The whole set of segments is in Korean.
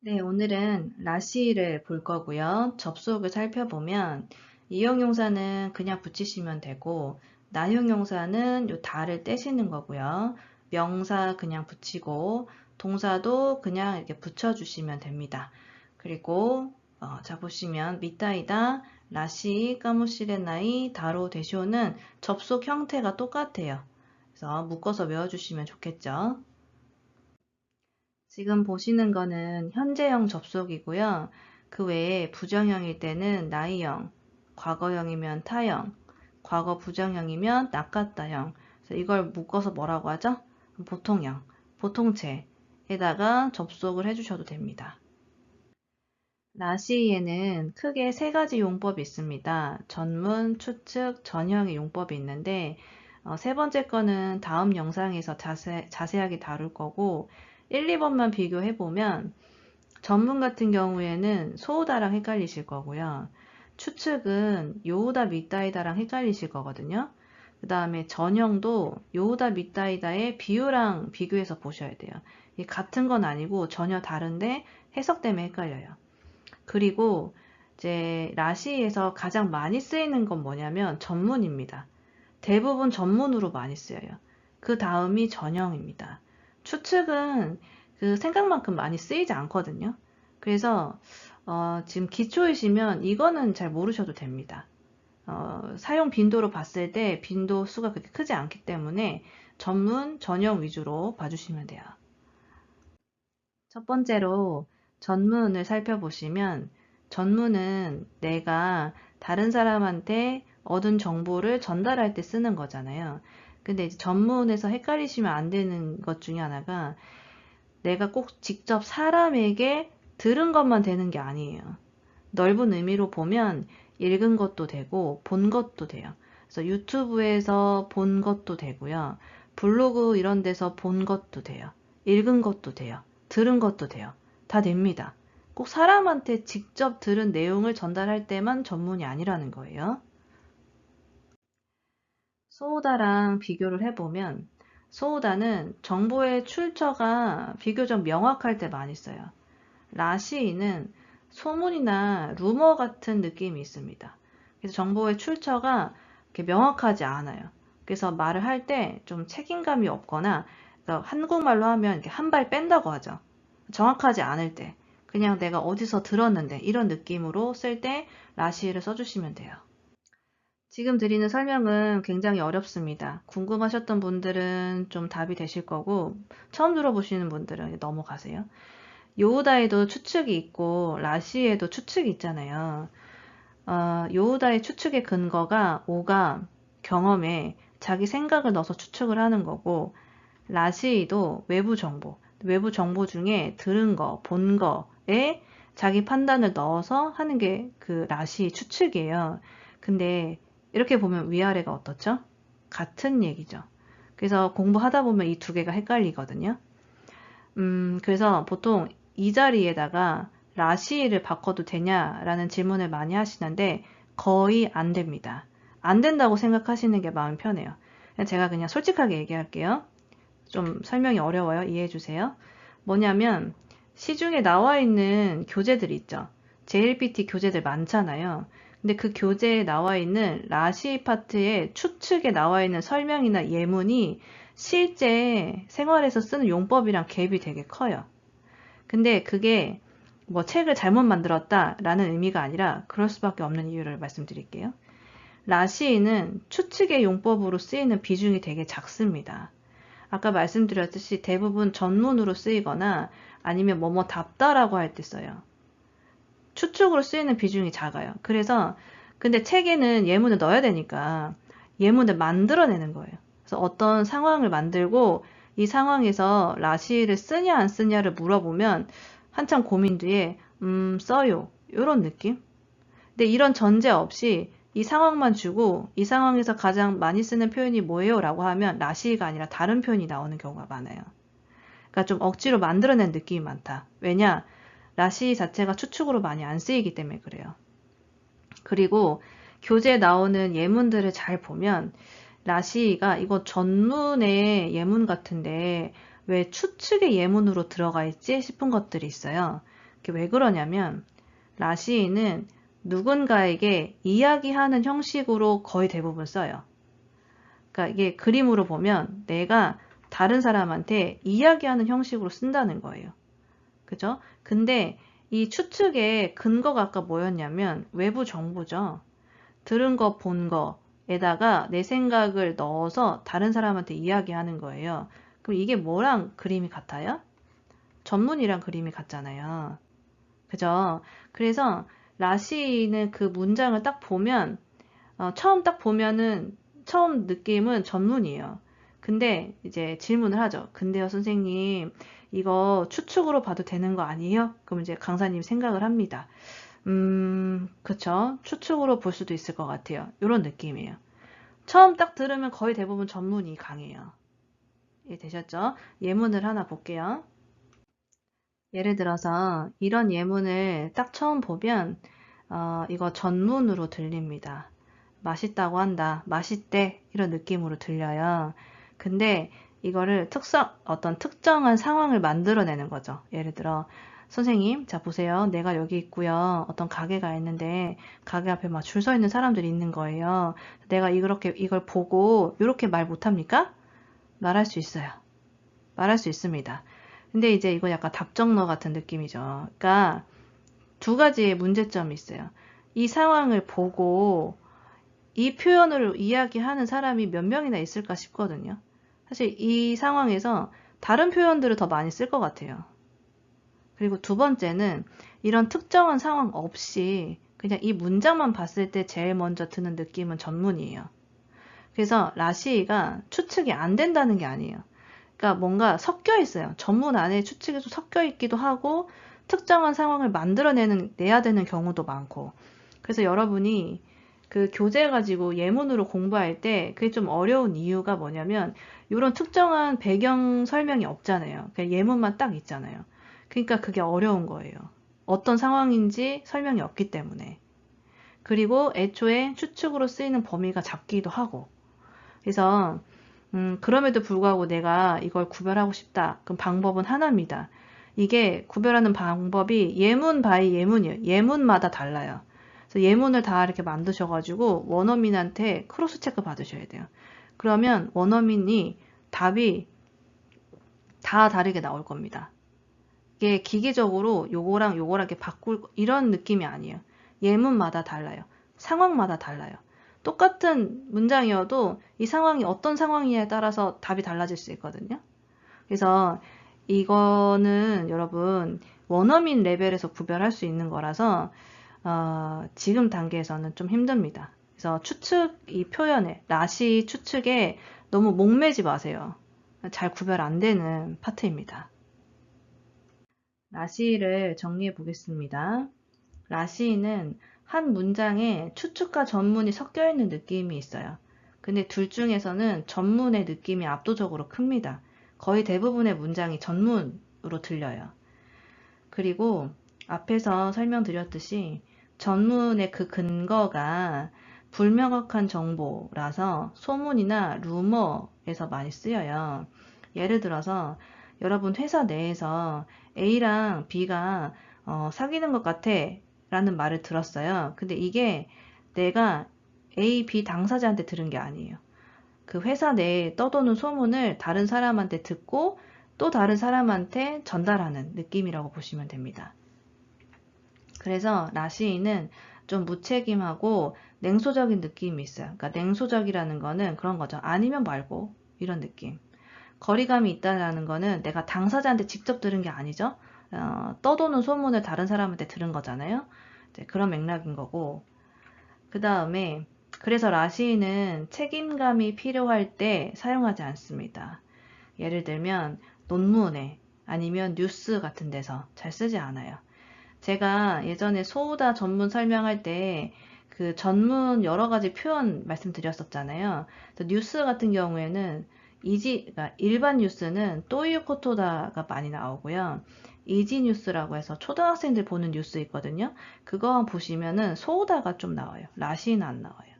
네, 오늘은 라시를 볼 거고요. 접속을 살펴보면 이용용사는 그냥 붙이시면 되고 나용용사는 요 다를 떼시는 거고요. 명사 그냥 붙이고 동사도 그냥 이렇게 붙여주시면 됩니다. 그리고 자 보시면 미타이다, 라시, 까무시레나이, 다로, 대쇼는 접속 형태가 똑같아요. 그래서 묶어서 외워주시면 좋겠죠. 지금 보시는 거는 현재형 접속이고요. 그 외에 부정형일 때는 나이형, 과거형이면 타형, 과거 부정형이면 낚았다형. 그래서 이걸 묶어서 뭐라고 하죠? 보통형, 보통체에다가 접속을 해주셔도 됩니다. 라시에는 크게 세 가지 용법이 있습니다. 전문, 추측, 전형의 용법이 있는데 세 번째 거는 다음 영상에서 자세하게 다룰 거고 1, 2번만 비교해보면 전문 같은 경우에는 소우다랑 헷갈리실 거고요. 추측은 요우다 미따이다랑 헷갈리실 거거든요. 그 다음에 전형도 요우다 미따이다의 비유랑 비교해서 보셔야 돼요. 같은 건 아니고 전혀 다른데 해석 때문에 헷갈려요. 그리고 이제 라시에서 가장 많이 쓰이는 건 뭐냐면 전문입니다. 대부분 전문으로 많이 쓰여요. 그 다음이 전형입니다. 추측은 그 생각만큼 많이 쓰이지 않거든요. 그래서 지금 기초이시면 이거는 잘 모르셔도 됩니다. 사용 빈도로 봤을 때 빈도 수가 그렇게 크지 않기 때문에 전문, 전형 위주로 봐주시면 돼요. 첫 번째로 전문을 살펴보시면 전문은 내가 다른 사람한테 얻은 정보를 전달할 때 쓰는 거잖아요. 근데 이제 전문에서 헷갈리시면 안 되는 것 중에 하나가 내가 꼭 직접 사람에게 들은 것만 되는 게 아니에요. 넓은 의미로 보면 읽은 것도 되고 본 것도 돼요. 그래서 유튜브에서 본 것도 되고요. 블로그 이런 데서 본 것도 돼요. 읽은 것도 돼요. 들은 것도 돼요. 다 됩니다. 꼭 사람한테 직접 들은 내용을 전달할 때만 전문이 아니라는 거예요. 소우다랑 비교를 해보면 소우다는 정보의 출처가 비교적 명확할 때 많이 써요. 라시는 소문이나 루머 같은 느낌이 있습니다. 그래서 정보의 출처가 이렇게 명확하지 않아요. 그래서 말을 할 때 좀 책임감이 없거나 한국말로 하면 이렇게 한 발 뺀다고 하죠. 정확하지 않을 때 그냥 내가 어디서 들었는데 이런 느낌으로 쓸 때 라시를 써주시면 돼요. 지금 드리는 설명은 굉장히 어렵습니다. 궁금하셨던 분들은 좀 답이 되실 거고 처음 들어보시는 분들은 넘어가세요. 요우다에도 추측이 있고 라시에도 추측이 있잖아요. 요우다의 추측의 근거가 오감, 경험에 자기 생각을 넣어서 추측을 하는 거고 라시도 외부 정보 중에 들은 거, 본 거에 자기 판단을 넣어서 하는 게 그 라시 추측이에요. 근데 이렇게 보면 위아래가 어떻죠? 같은 얘기죠. 그래서 공부하다 보면 이 두 개가 헷갈리거든요. 그래서 보통 이 자리에다가 라시를 바꿔도 되냐라는 질문을 많이 하시는데 거의 안 됩니다. 안 된다고 생각하시는 게 마음 편해요. 제가 그냥 솔직하게 얘기할게요. 좀 설명이 어려워요. 이해해 주세요. 뭐냐면 시중에 나와 있는 교재들 있죠. JLPT 교재들 많잖아요. 근데 그 교재에 나와 있는 라시 파트에 추측에 나와 있는 설명이나 예문이 실제 생활에서 쓰는 용법이랑 갭이 되게 커요. 근데 그게 뭐 책을 잘못 만들었다라는 의미가 아니라 그럴 수밖에 없는 이유를 말씀드릴게요. 라시인은 추측의 용법으로 쓰이는 비중이 되게 작습니다. 아까 말씀드렸듯이 대부분 전문으로 쓰이거나 아니면 뭐뭐 답다라고 할 때 써요. 추측으로 쓰이는 비중이 작아요. 그래서 근데 책에는 예문을 넣어야 되니까 예문을 만들어내는 거예요. 그래서 어떤 상황을 만들고 이 상황에서 라시를 쓰냐 안 쓰냐를 물어보면 한참 고민 뒤에 써요. 이런 느낌? 근데 이런 전제 없이 이 상황만 주고 이 상황에서 가장 많이 쓰는 표현이 뭐예요? 라고 하면 라시가 아니라 다른 표현이 나오는 경우가 많아요. 그러니까 좀 억지로 만들어낸 느낌이 많다. 왜냐? 라시 자체가 추측으로 많이 안 쓰이기 때문에 그래요. 그리고 교재에 나오는 예문들을 잘 보면 라시가 이거 전문의 예문 같은데 왜 추측의 예문으로 들어가 있지 싶은 것들이 있어요. 왜 그러냐면 라시인은 누군가에게 이야기하는 형식으로 거의 대부분 써요. 그러니까 이게 그림으로 보면 내가 다른 사람한테 이야기하는 형식으로 쓴다는 거예요. 그죠? 근데 이 추측의 근거가 아까 뭐였냐면 외부 정보죠. 들은 거, 본 거에다가 내 생각을 넣어서 다른 사람한테 이야기하는 거예요. 그럼 이게 뭐랑 그림이 같아요? 전문이랑 그림이 같잖아요. 그죠? 그래서 라시는 그 문장을 딱 보면 처음 딱 보면은 처음 느낌은 전문이에요. 근데 이제 질문을 하죠. 근데요, 선생님, 이거 추측으로 봐도 되는 거 아니에요? 그럼 이제 강사님 생각을 합니다. 그쵸. 추측으로 볼 수도 있을 것 같아요. 이런 느낌이에요. 처음 딱 들으면 거의 대부분 전문이 강해요. 이해되셨죠? 예문을 하나 볼게요. 예를 들어서 이런 예문을 딱 처음 보면 이거 전문으로 들립니다. 맛있다고 한다. 맛있대. 이런 느낌으로 들려요. 근데 이거를 어떤 특정한 상황을 만들어내는 거죠. 예를 들어 선생님, 자 보세요. 내가 여기 있고요. 어떤 가게가 있는데 가게 앞에 막 줄 서 있는 사람들이 있는 거예요. 내가 이걸 보고 이렇게 말 못합니까? 말할 수 있어요. 말할 수 있습니다. 근데 이제 이거 약간 답정너 같은 느낌이죠. 그러니까 두 가지의 문제점이 있어요. 이 상황을 보고 이 표현을 이야기하는 사람이 몇 명이나 있을까 싶거든요. 사실 이 상황에서 다른 표현들을 더 많이 쓸 것 같아요. 그리고 두 번째는 이런 특정한 상황 없이 그냥 이 문장만 봤을 때 제일 먼저 드는 느낌은 전문이에요. 그래서 라시가 추측이 안 된다는 게 아니에요. 그러니까 뭔가 섞여 있어요. 전문 안에 추측이 좀 섞여 있기도 하고 특정한 상황을 내야 되는 경우도 많고. 그래서 여러분이 그 교재 가지고 예문으로 공부할 때 그게 좀 어려운 이유가 뭐냐면 이런 특정한 배경 설명이 없잖아요. 그냥 예문만 딱 있잖아요. 그러니까 그게 어려운 거예요. 어떤 상황인지 설명이 없기 때문에. 그리고 애초에 추측으로 쓰이는 범위가 작기도 하고. 그래서 그럼에도 불구하고 내가 이걸 구별하고 싶다. 그럼 방법은 하나입니다. 이게 구별하는 방법이 예문 바이 예문이에요. 예문마다 달라요. 그래서 예문을 다 이렇게 만드셔가지고 원어민한테 크로스 체크 받으셔야 돼요. 그러면 원어민이 답이 다 다르게 나올 겁니다. 이게 기계적으로 요거랑 이렇게 바꿀 이런 느낌이 아니에요. 예문마다 달라요. 상황마다 달라요. 똑같은 문장이어도 이 상황이 어떤 상황이냐에 따라서 답이 달라질 수 있거든요. 그래서 이거는 여러분 원어민 레벨에서 구별할 수 있는 거라서 지금 단계에서는 좀 힘듭니다. 그래서 이 표현에 라시 추측에 너무 목매지 마세요. 잘 구별 안 되는 파트입니다. 라시를 정리해 보겠습니다. 라시는 한 문장에 추측과 전문이 섞여 있는 느낌이 있어요. 근데 둘 중에서는 전문의 느낌이 압도적으로 큽니다. 거의 대부분의 문장이 전문으로 들려요. 그리고 앞에서 설명드렸듯이 전문의 그 근거가 불명확한 정보라서 소문이나 루머에서 많이 쓰여요. 예를 들어서 여러분 회사 내에서 A랑 B가 사귀는 것 같아 라는 말을 들었어요. 근데 이게 내가 A, B 당사자한테 들은 게 아니에요. 그 회사 내에 떠도는 소문을 다른 사람한테 듣고 또 다른 사람한테 전달하는 느낌이라고 보시면 됩니다. 그래서 라시인은 좀 무책임하고 냉소적인 느낌이 있어요. 그러니까 냉소적이라는 거는 그런 거죠. 아니면 말고 이런 느낌. 거리감이 있다라는 거는 내가 당사자한테 직접 들은 게 아니죠. 떠도는 소문을 다른 사람한테 들은 거잖아요. 이제 그런 맥락인 거고. 그 다음에 그래서 라시는 책임감이 필요할 때 사용하지 않습니다. 예를 들면 논문에 아니면 뉴스 같은 데서 잘 쓰지 않아요. 제가 예전에 소우다 전문 설명할 때 그 전문 여러 가지 표현 말씀드렸었잖아요. 뉴스 같은 경우에는 그러니까 일반 뉴스는 또이유코토다가 많이 나오고요. 이지 뉴스라고 해서 초등학생들 보는 뉴스 있거든요. 그거 보시면은 소우다가 좀 나와요. 라시는 안 나와요.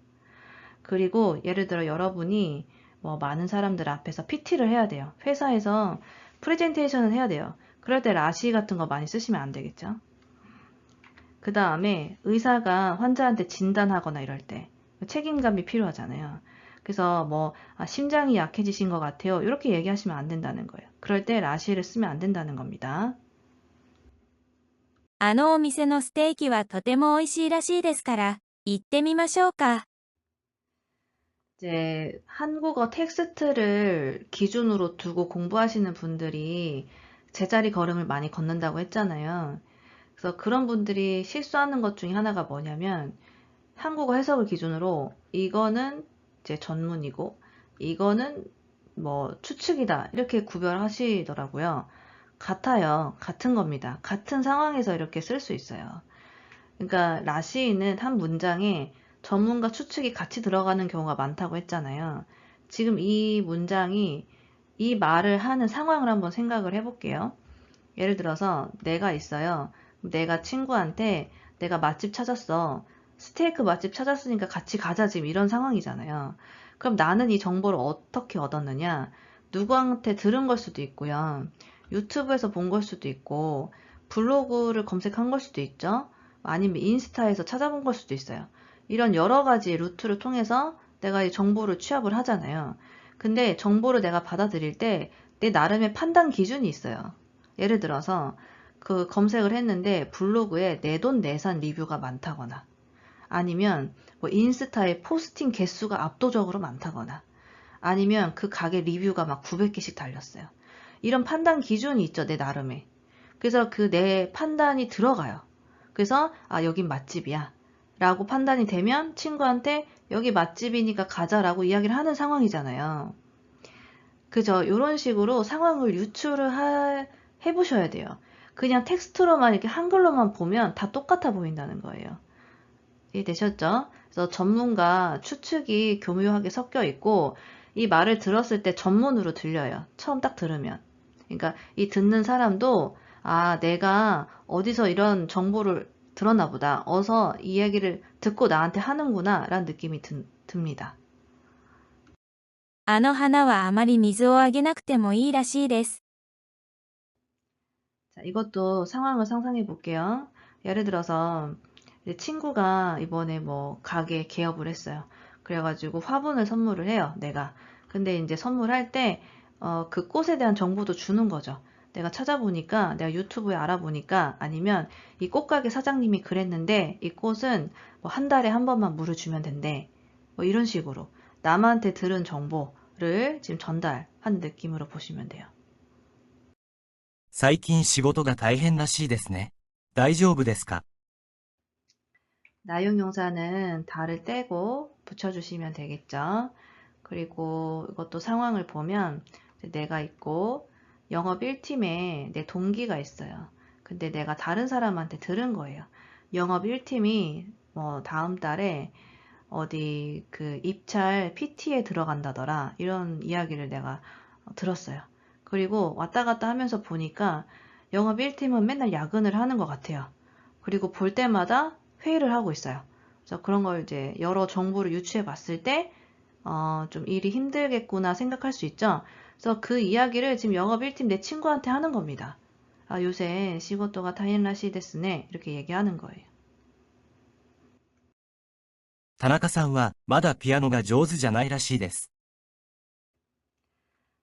그리고 예를 들어 여러분이 뭐 많은 사람들 앞에서 PT를 해야 돼요. 회사에서 프레젠테이션을 해야 돼요. 그럴 때 라시 같은 거 많이 쓰시면 안 되겠죠. 그 다음에 의사가 환자한테 진단하거나 이럴 때 책임감이 필요하잖아요. 그래서 뭐 심장이 약해지신 것 같아요. 이렇게 얘기하시면 안 된다는 거예요. 그럴 때 라시를 쓰면 안 된다는 겁니다. あのお店のステーキはとても美味しいらしいですから、行ってみましょうか。 이제 한국어 텍스트를 기준으로 두고 공부하시는 분들이 제자리 걸음을 많이 걷는다고 했잖아요. 그래서 그런 분들이 실수하는 것 중에 하나가 뭐냐면 한국어 해석을 기준으로 이거는 이제 전문이고 이거는 뭐 추측이다 이렇게 구별하시더라고요. 같아요. 같은 겁니다. 같은 상황에서 이렇게 쓸 수 있어요. 그러니까 라시인은 한 문장에 전문과 추측이 같이 들어가는 경우가 많다고 했잖아요. 지금 이 문장이 이 말을 하는 상황을 한번 생각을 해볼게요. 예를 들어서 내가 있어요. 내가 친구한테 내가 맛집 찾았어. 스테이크 맛집 찾았으니까 같이 가자 지금 이런 상황이잖아요. 그럼 나는 이 정보를 어떻게 얻었느냐? 누구한테 들은 걸 수도 있고요. 유튜브에서 본 걸 수도 있고 블로그를 검색한 걸 수도 있죠. 아니면 인스타에서 찾아본 걸 수도 있어요. 이런 여러 가지 루트를 통해서 내가 이 정보를 취합을 하잖아요. 근데 정보를 내가 받아들일 때 내 나름의 판단 기준이 있어요. 예를 들어서 그 검색을 했는데 블로그에 내돈내산 리뷰가 많다거나 아니면 뭐 인스타에 포스팅 개수가 압도적으로 많다거나 아니면 그 가게 리뷰가 막 900개씩 달렸어요. 이런 판단 기준이 있죠, 내 나름의. 그래서 그 내 판단이 들어가요. 그래서 여긴 맛집이야 라고 판단이 되면 친구한테 여기 맛집이니까 가자라고 이야기를 하는 상황이잖아요. 그죠? 이런 식으로 상황을 유추를 해보셔야 돼요. 그냥 텍스트로만 이렇게 한글로만 보면 다 똑같아 보인다는 거예요. 이해되셨죠? 그래서 전문가 추측이 교묘하게 섞여 있고 이 말을 들었을 때 전문으로 들려요. 처음 딱 들으면. 그러니까 이 듣는 사람도 내가 어디서 이런 정보를 들었나 보다. 어서 이 얘기를 듣고 나한테 하는구나 라는 느낌이 듭니다. あの花はあまり水をあげなくてもいいらしいです。 자, 이것도 상황을 상상해 볼게요. 예를 들어서 이제 친구가 이번에 뭐 가게 개업을 했어요. 그래가지고 화분을 선물을 해요, 내가. 근데 이제 선물할 때, 그 꽃에 대한 정보도 주는 거죠. 내가 찾아보니까, 내가 유튜브에 알아보니까, 아니면 이 꽃가게 사장님이 그랬는데, 이 꽃은 뭐 한 달에 한 번만 물을 주면 된대. 뭐 이런 식으로. 남한테 들은 정보를 지금 전달한 느낌으로 보시면 돼요. 最近仕事が大変らしいですね。大丈夫ですか？ 나용용사는 다를 떼고 붙여주시면 되겠죠. 그리고 이것도 상황을 보면 내가 있고 영업 1팀에 내 동기가 있어요. 근데 내가 다른 사람한테 들은 거예요. 영업 1팀이 뭐 다음 달에 어디 그 입찰 PT에 들어간다더라. 이런 이야기를 내가 들었어요. 그리고 왔다 갔다 하면서 보니까 영업 1팀은 맨날 야근을 하는 것 같아요. 그리고 볼 때마다 회의를 하고 있어요. 그래서 그런 걸 이제 여러 정보를 유추해 봤을 때, 좀 일이 힘들겠구나 생각할 수 있죠. 그래서 그 이야기를 지금 영업 1팀 내 친구한테 하는 겁니다. 요새 시고토가 다変らしい 데스네. 이렇게 얘기하는 거예요. 田中さんはまだピアノが上手じゃないらしいです。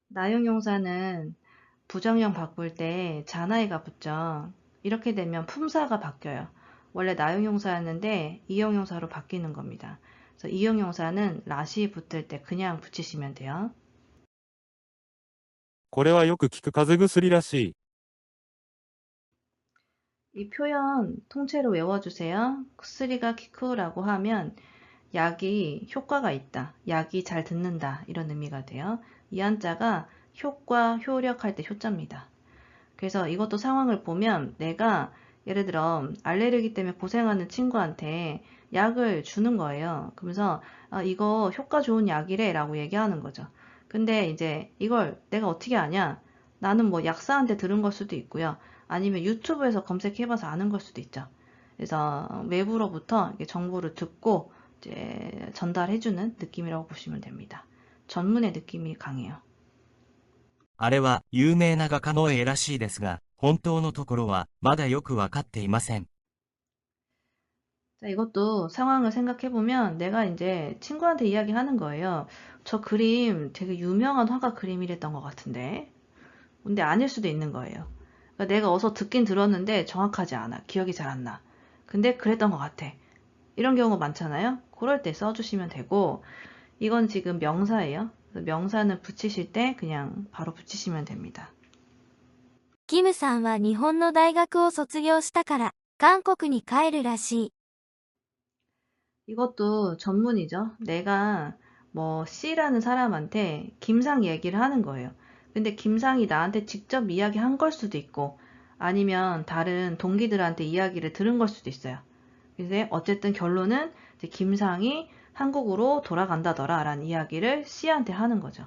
나용용사는 부정형 바꿀 때 자나이가 붙죠. 이렇게 되면 품사가 바뀌어요. 원래 나용용사였는데 이용용사로 바뀌는 겁니다. 그래서 이용용사는 라시 붙을 때 그냥 붙이시면 돼요. これはよく聞く風邪薬らしい。 이 표현 통째로 외워주세요. 쿠스리가 키쿠라고 하면 약이 효과가 있다, 약이 잘 듣는다 이런 의미가 돼요. 이 한자가 효과, 효력할 때 효자입니다. 그래서 이것도 상황을 보면 내가 예를 들어 알레르기 때문에 고생하는 친구한테 약을 주는 거예요. 그러면서 이거 효과 좋은 약이래 라고 얘기하는 거죠. 근데 이제 이걸 내가 어떻게 아냐? 나는 뭐 약사한테 들은 걸 수도 있고요. 아니면 유튜브에서 검색해봐서 아는 걸 수도 있죠. 그래서 외부로부터 이렇게 정보를 듣고 이제 전달해주는 느낌이라고 보시면 됩니다. 전문의 느낌이 강해요. あれは有名な画家の絵らしいですが、本当のところはまだよくわかっていません。 자, 이것도 상황을 생각해보면 내가 이제 친구한테 이야기하는 거예요. 저 그림 되게 유명한 화가 그림이랬던 것 같은데. 근데 아닐 수도 있는 거예요. 그러니까 내가 어서 듣긴 들었는데 정확하지 않아. 기억이 잘 안 나. 근데 그랬던 것 같아. 이런 경우가 많잖아요. 그럴 때 써주시면 되고, 이건 지금 명사예요. 그래서 명사는 붙이실 때 그냥 바로 붙이시면 됩니다. キムさんは日本の大学を卒業したから、韓国に帰るらしい。 이것도 전문이죠. 내가 뭐 C라는 사람한테 김상 얘기를 하는 거예요. 근데 김상이 나한테 직접 이야기한 걸 수도 있고 아니면 다른 동기들한테 이야기를 들은 걸 수도 있어요. 그래서 어쨌든 결론은 이제 김상이 한국으로 돌아간다더라 라는 이야기를 C한테 하는 거죠.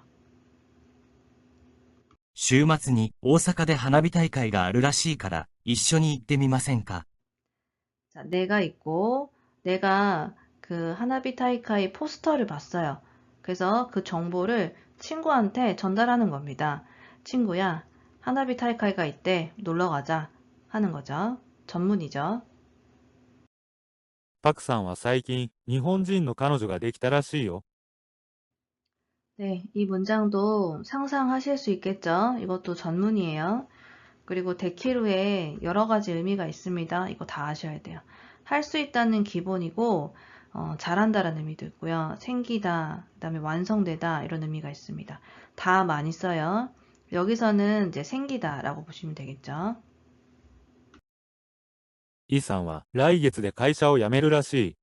週末に大阪で花火大会があるらしいから、一緒に行ってみませんか？ 자, 내가 있고 내가 그 하나비 타이카이 포스터를 봤어요. 그래서 그 정보를 친구한테 전달하는 겁니다. 친구야, 하나비 타이카이가 있대. 놀러 가자. 하는 거죠. 전문이죠. パクさんは最近、日本人の彼女ができたらしいよ。 네, 이 문장도 상상하실 수 있겠죠? 이것도 전문이에요. 그리고 데키루에 여러 가지 의미가 있습니다. 이거 다 아셔야 돼요. 할 수 있다는 기본이고, 잘한다라는 의미도 있고요. 생기다, 그다음에 완성되다 이런 의미가 있습니다. 다 많이 써요. 여기서는 이제 생기다라고 보시면 되겠죠. イさんは来月で会社を辞めるらしい。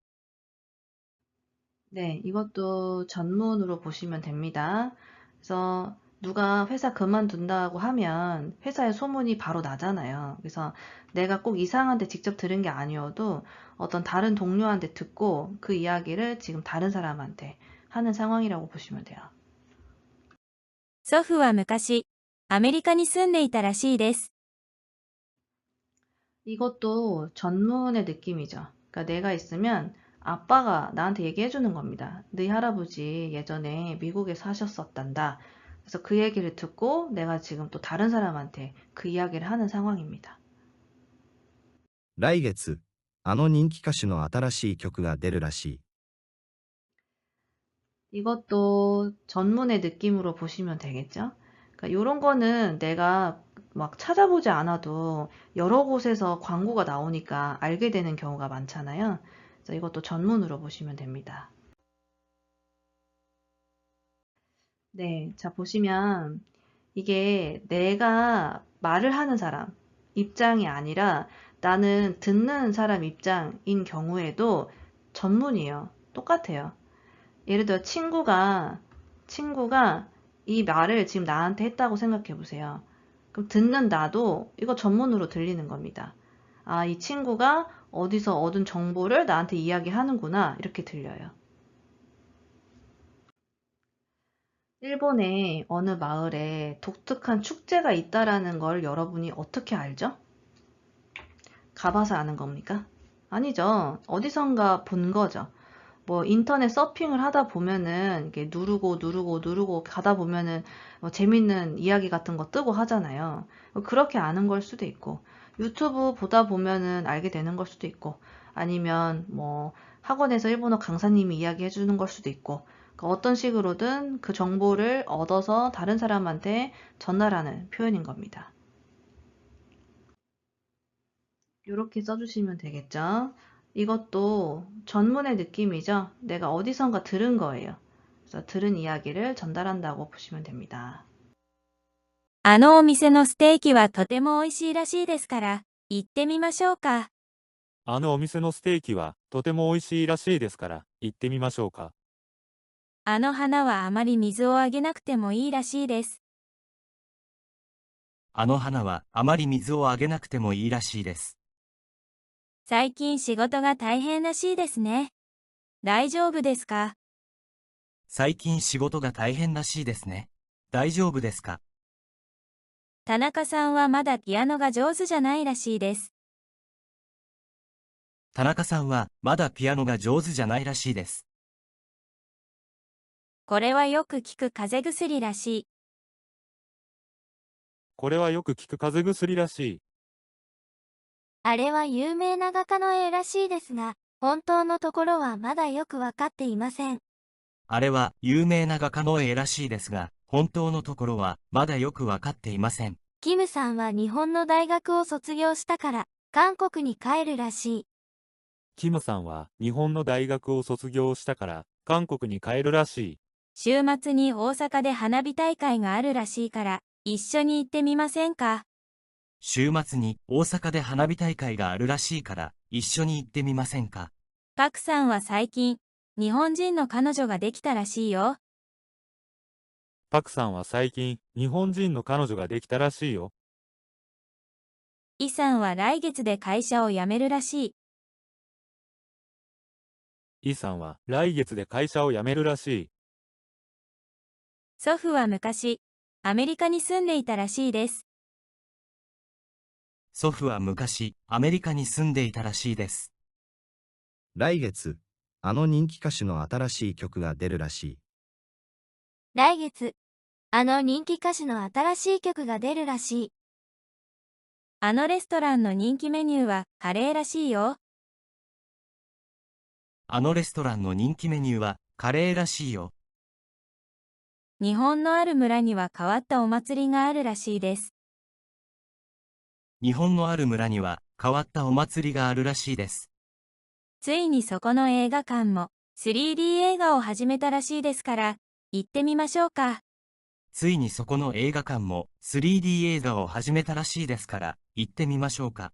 네, 이것도 전문으로 보시면 됩니다. 그래서 누가 회사 그만둔다고 하면 회사에 소문이 바로 나잖아요. 그래서 내가 꼭 이상한테 직접 들은 게 아니어도 어떤 다른 동료한테 듣고 그 이야기를 지금 다른 사람한테 하는 상황이라고 보시면 돼요. 祖父は昔、アメリカに住んでいたらしいです。 이것도 전문의 느낌이죠. 그러니까 내가 있으면 아빠가 나한테 얘기해 주는 겁니다. 네 할아버지 예전에 미국에 사셨었단다. 그래서 그 얘기를 듣고 내가 지금 또 다른 사람한테 그 이야기를 하는 상황입니다. 来月、あの人気歌手の新しい曲が出るらしい。 이것도 전문의 느낌으로 보시면 되겠죠? 그러니까 이런 거는 내가 막 찾아보지 않아도 여러 곳에서 광고가 나오니까 알게 되는 경우가 많잖아요. 그래서 이것도 전문으로 보시면 됩니다. 네, 자 보시면 이게 내가 말을 하는 사람 입장이 아니라 나는 듣는 사람 입장인 경우에도 전문이에요. 똑같아요. 예를 들어 친구가 이 말을 지금 나한테 했다고 생각해 보세요. 그럼 듣는 나도 이거 전문으로 들리는 겁니다. 아, 이 친구가 어디서 얻은 정보를 나한테 이야기하는구나 이렇게 들려요. 일본의 어느 마을에 독특한 축제가 있다라는 걸 여러분이 어떻게 알죠? 가봐서 아는 겁니까? 아니죠. 어디선가 본 거죠. 뭐 인터넷 서핑을 하다 보면은 이게 누르고 가다 보면은 뭐 재밌는 이야기 같은 거 뜨고 하잖아요. 그렇게 아는 걸 수도 있고 유튜브 보다 보면은 알게 되는 걸 수도 있고 아니면 뭐 학원에서 일본어 강사님이 이야기해 주는 걸 수도 있고 그러니까 어떤 식으로든 그 정보를 얻어서 다른 사람한테 전달하는 표현인 겁니다. 이렇게 써주시면 되겠죠. 이것도 전문의 느낌이죠. 내가 어디선가 들은 거예요. 그래서 들은 이야기를 전달한다고 보시면 됩니다. あのお店のステーキはとても美味しいらしいですから、行ってみましょうか。あのお店のステーキはとても美味しいらしいですから、行ってみましょうか。あの花はあまり水をあげなくてもいいらしいです。あの花はあまり水をあげなくてもいいらしいです。最近仕事が大変らしいですね。大丈夫ですか？最近仕事が大変らしいですね。大丈夫ですか？田中さんはまだピアノが上手じゃないらしいです。田中さんはまだピアノが上手じゃないらしいです。これはよく効く風邪薬らしい。これはよく効く風邪薬らしい。あれは有名な画家の絵らしいですが、本当のところはまだよくわかっていません。あれは有名な画家の絵らしいですが、本当のところはまだよくわかっていません。キムさんは日本の大学を卒業したから、韓国に帰るらしい。キムさんは日本の大学を卒業したから韓国に帰るらしい。週末に大阪で花火大会があるらしいから、一緒に行ってみませんか？週末に大阪で花火大会があるらしいから、一緒に行ってみませんか？パクさんは最近、日本人の彼女ができたらしいよ。パクさんは最近、日本人の彼女ができたらしいよ。イさんは来月で会社を辞めるらしい。イさんは来月で会社を辞めるらしい。祖父は昔、アメリカに住んでいたらしいです。祖父は昔、アメリカに住んでいたらしいです。来月、あの人気歌手の新しい曲が出るらしい。来月、あの人気歌手の新しい曲が出るらしい。あのレストランの人気メニューはカレーらしいよ。あのレストランの人気メニューはカレーらしいよ。日本のある村には変わったお祭りがあるらしいです。日本のある村には変わったお祭りがあるらしいです。ついにそこの映画館も 3D 映画を始めたらしいですから、行ってみましょうか。ついにそこの映画館も 3D 映画を始めたらしいですから、行ってみましょうか。